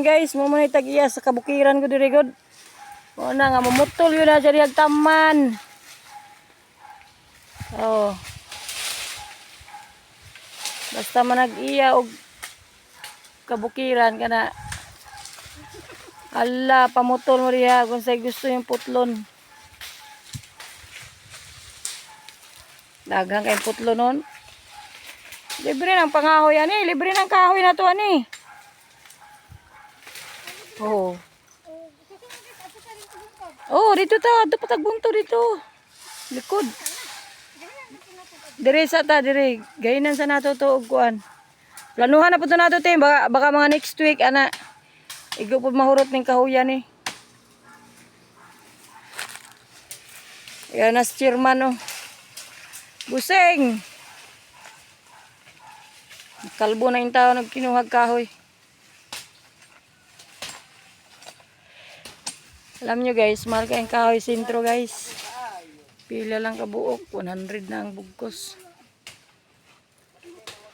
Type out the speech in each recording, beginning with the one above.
guys, mo man tag-iya sa kabukiran ko diri god. O na nga mamutol yun na diri taman. Oh. Basta man nag-iya og kabukiran kana. Ala, pamutol mo riya kung say gusto yung putlon. Daghang kay putlon nun. Libre ng pangahoy ani, libre ng kahoy na to ani. Oh. Oh, dito ta, dapat agbunto dito. Likod. Dire sa ta, dire. Gainan sa nato to og kuan. Planuhan na po to nato te, baka mga next week ana. Igo po mahurot ning kahoyan ni. Yan nas chairman oh. Buseng. Kalbo na yung tao nagkinuhag kahoy. Alam nyo guys, mahal kayong kahoy sentro guys. Pila lang kabuok, 100 na ang bugkos.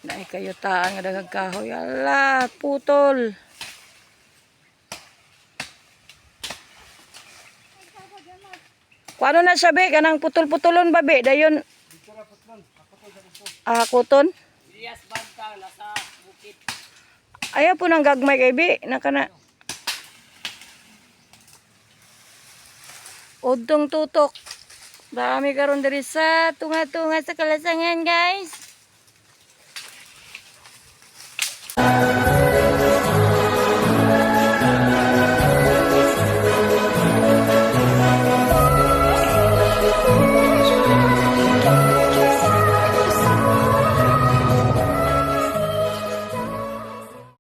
Naay kayo taan nga daghang kahoy. Ala, putol. Kuano na siya be, kanang putol-putulon ba be? Dayon. Ah, kuton? Ayaw po nang gagmay kay be, nakana. Udtong tutok. Dami karon diri sa tunga-tunga sa Kalasangan, guys.